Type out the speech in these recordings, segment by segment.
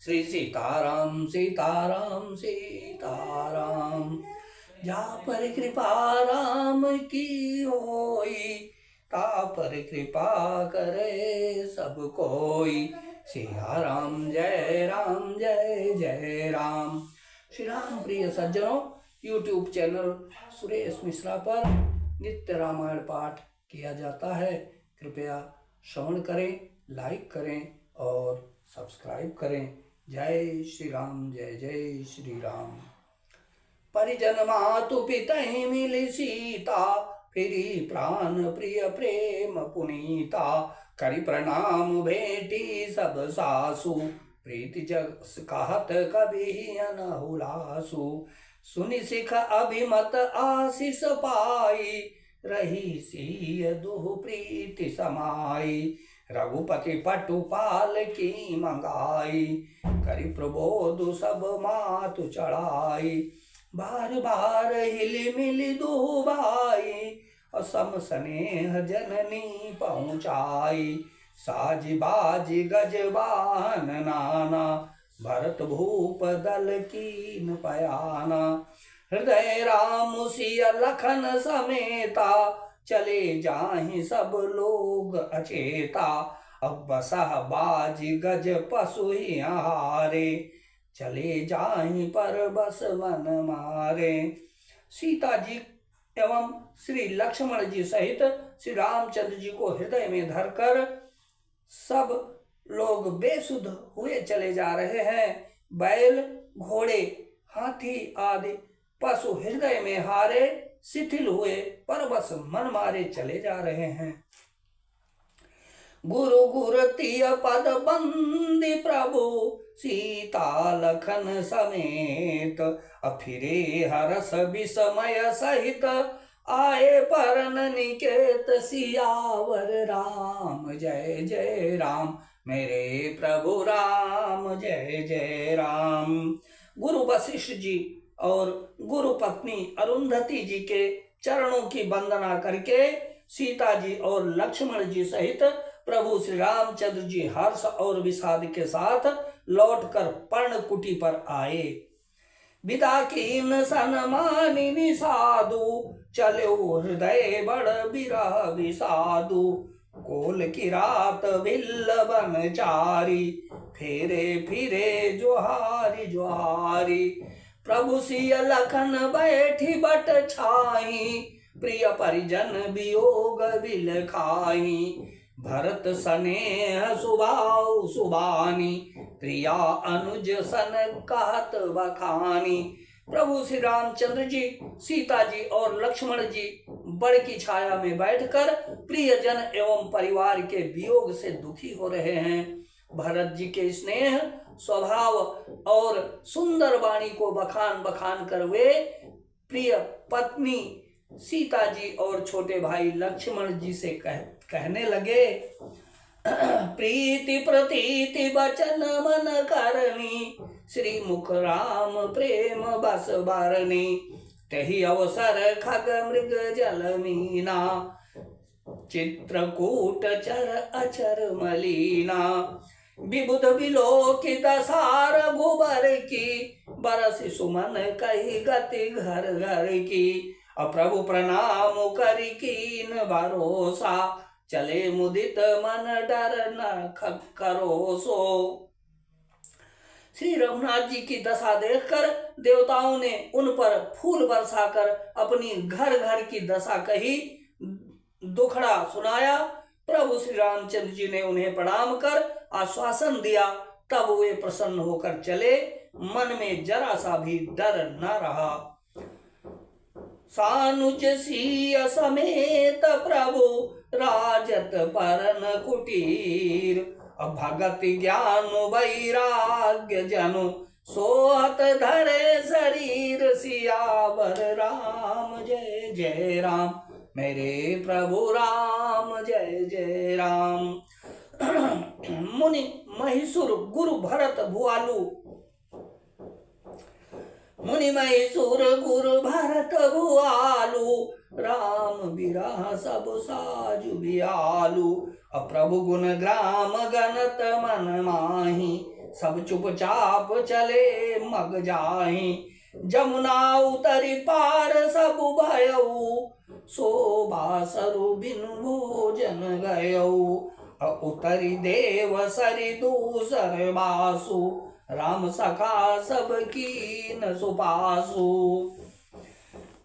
श्री सीताराम सीताराम सीताराम। जा पर कृपा राम की होई, ता पर कृपा करे सब कोई। सिया राम जय जय राम। श्री राम प्रिय सज्जनों, YouTube चैनल सुरेश मिश्रा पर नित्य रामायण पाठ किया जाता है। कृपया श्रवण करें, लाइक करें और सब्सक्राइब करें। जय श्री राम, जय श्री राम। परिजन मातु पितहि मिली सीता, फिरी प्राण प्रिय प्रेम पुनीता। करि प्रणाम भेटी सब सासु, प्रीति जग कहत कभी अनहुलासु। सुनि सिख अभिमत आशीष पाई, रही सिय दुह प्रीति समाई। रघुपति पटुपाल की मंगाई, करि प्रबोध सब मातु चढ़ाई। बार बार हिली मिली दुह भाई, असम स्नेह जननी पहुँचाई। साज बाज गजबान नाना, भरत भूप दल कीन पयाना। हृदय राम सिय लखन समेता, चले जाहि सब लोग अचेता। अब बसह बाज गज पशु ही हारे, चले जाहि पर बस मन मारे। सीता जी एवं श्री लक्ष्मण जी सहित श्री रामचंद्र जी को हृदय में धरकर सब लोग बेसुध हुए चले जा रहे हैं। बैल घोड़े हाथी आदि पशु हृदय में हारे शिथिल हुए पर बस मन मारे चले जा रहे हैं। गुरु गुरतीय पद बंदी प्रभु, सीता लखन समेत। अफिरे हरस विस्मय सहित, आए परन निकेत। सियावर राम जय जय राम, मेरे प्रभु राम जय जय राम। गुरु वशिष्ठ जी और गुरु पत्नी अरुंधति जी के चरणों की वंदना करके सीता जी और लक्ष्मण जी सहित प्रभु श्री रामचंद्र जी हर्ष और विषाद के साथ लौटकर पर्णकुटी पर आए। विदा कीन सन्मानिनी साधु, चले हृदय बड़ बिरह विषादु। कोल की रात भिल्ल चारी, फेरे फिरे जोहारी जोहारी। प्रभु सिय लखन बैठी बट छाई, प्रिय परिजन वियोग बिल खाई। भरत स्नेह सुभाव सुबानी, प्रिया अनुज सन कहत बखानी। प्रभु श्री रामचंद्र जी, सीता जी और लक्ष्मण जी बड़ की छाया में बैठकर प्रियजन एवं परिवार के वियोग से दुखी हो रहे हैं। भरत जी के स्नेह स्वभाव और सुंदर वाणी को बखान बखान कर वे प्रिय पत्नी सीता जी और छोटे भाई लक्ष्मण जी से कहने लगे। प्रीति प्रतीति बचन मन करनी, श्री मुख राम प्रेम बस बारनी। तही अवसर खग मृग जल मीना, चित्रकूट चर अचर मलीना। विबुध विलोकित सार गुबर की, बरस सुमन कही गति घर घर की। प्रभु प्रणाम करि कीन भरोसा, चले मुदित मन डर न करो सो। श्री रघुनाथ जी की दशा देखकर देवताओं ने उन पर फूल बरसाकर अपनी घर घर की दशा कही, दुखड़ा सुनाया। प्रभु श्री रामचंद्र जी ने उन्हें प्रणाम कर आश्वासन दिया, तब वे प्रसन्न होकर चले। मन में जरा सा भी डर न रहा। सानुज सिय समेत प्रभु, राजत परन कुटीर। भगत ज्ञान वैराग्य जनु, सोहत धरे शरीर। सियावर राम जय जय राम, मेरे प्रभु राम जय जय राम। मुनि महिषुर गुरु भरत भुआलु, मुनि महिषुर गुरु भरत भुआलु। राम बिरह सब साजु बियालु। प्रभु गुण ग्राम गणत मन माही, सब चुपचाप चले मग जाहि। जमुना उतरी पार सब भयऊ, शोभा सरु बिन भोजन गयऊ। उतरी देव सरि दूसर बासु, राम सखा सब कीन सुपासु।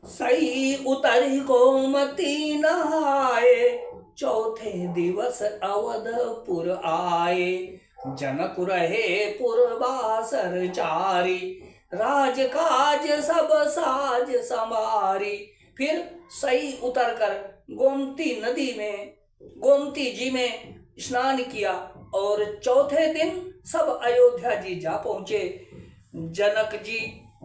सई उतरी गोमती नहाए, चौथे दिवस अवधपुर आए। जनक रहे पुरवासर चारी, राजकाज सब साज संवारी। फिर सई उतरकर गोमती नदी में, गोमती जी में स्नान किया और चौथे दिन सब अयोध्या जी जा पहुंचे। जनक जी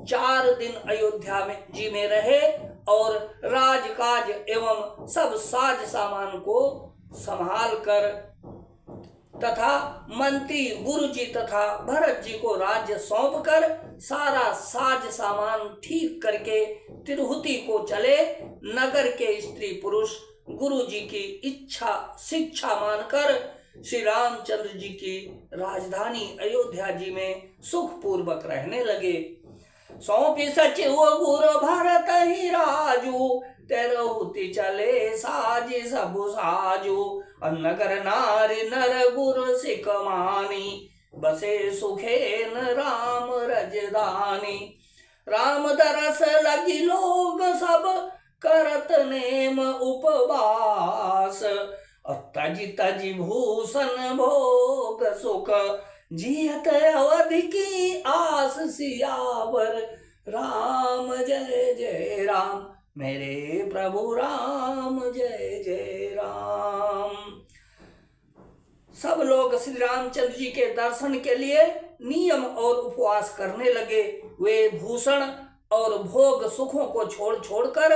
4 दिन अयोध्या में जी में रहे और राजकाज एवं सब साज सामान को संभाल कर तथा मंत्री गुरु जी तथा भरत जी को राज्य सौंप कर सारा साज सामान ठीक करके तिरुहुति को चले। नगर के स्त्री पुरुष गुरु जी की इच्छा शिक्षा मानकर श्री रामचंद्र जी की राजधानी अयोध्या जी में सुख पूर्वक रहने लगे। सौंपी सचिव गुरु भरत ही राजू, तिरुहुति चले साजी सब साजू। नगर नारी नर गुरु सिख मानी, बसे सुखेन राम रजधानी। राम दरस लगी लोग सब, करत नेम उपवास। तजी तजी भूषण भोग सुख, जियत अवधि की आस सियावर। राम जय जय राम, मेरे प्रभु राम जय जय राम। सब लोग श्री रामचंद्र जी के दर्शन के लिए नियम और उपवास करने लगे। वे भूषण और भोग सुखों को छोड़ छोड़कर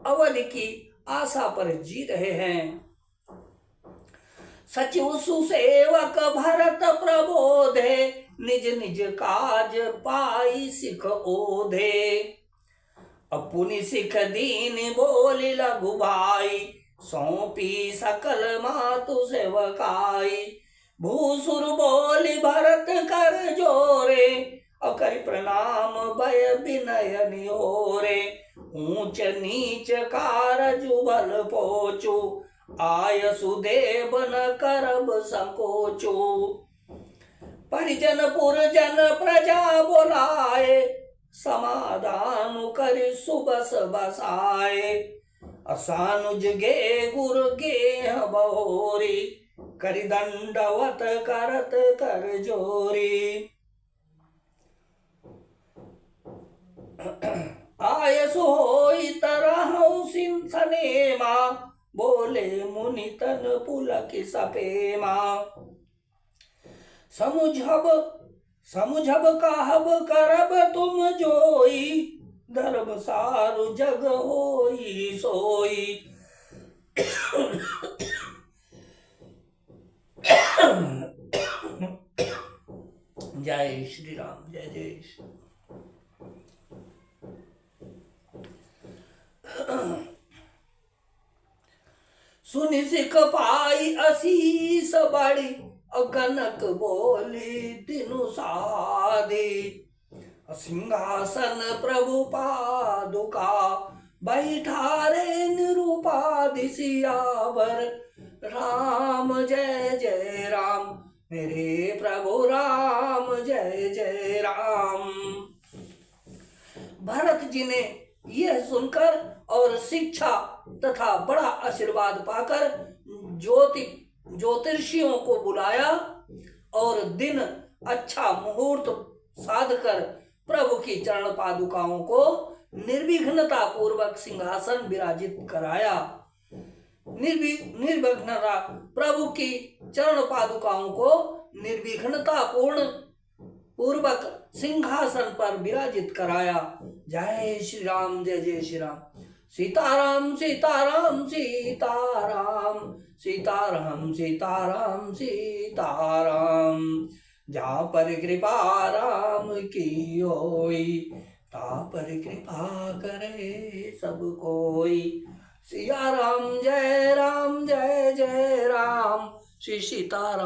अवधि की आशा पर जी रहे हैं। सचिव सुसेवक भरत प्रबोधे, निज निज काज पाई सिख ओधे। अपुनि सिख दीन बोली लघु भाई, सौंपी सकल मातु सेवकाई। भूसुर बोली भरत कर जोरे, अकर प्रणाम भय विनय निहोरे। ऊंच नीच कारजु भल पोचु, आय सुदेव न करब संकोचो। परिजन पुरजन प्रजा बोलाए, समाधान कर सुबस बसाए। असानुज गे गुर गेह बहोरी, करि दंडवत करत कर जोरी। आय सुहोई तरहु सिंसनेमा, बोले मुनि तन पुलक सपेमा। समुझब कहब करब तुम जोई, धर्म सारु जग होई सोई। जय श्री राम, जय जय श्री। सुनि सिख पाई असीस बड़ी, गनक बोली तिनु साधी। सिंहासन प्रभु पादुका, बैठारे निरूपाधि सियावर। राम जय जय राम, मेरे प्रभु राम जय जय राम। भरत जी ने यह सुनकर और शिक्षा तथा बड़ा आशीर्वाद पाकर ज्योतिषियों को बुलाया और दिन अच्छा मुहूर्त साधकर प्रभु की चरण पादुकाओं को निर्विघ्नता पूर्वक सिंहासन विराजित कराया। निर्विघ्नता प्रभु की चरण पादुकाओं को निर्विघ्नता पूर्वक सिंहासन पर विराजित कराया। जय श्री राम, जय जय श्री राम। सीताराम सीताराम सीताराम, सीताराम सीताराम सीताराम। जहाँ पर कृपा राम की होई, ता पर कृपा करे सब कोई। सिया राम जय जय राम, श्री सीताराम।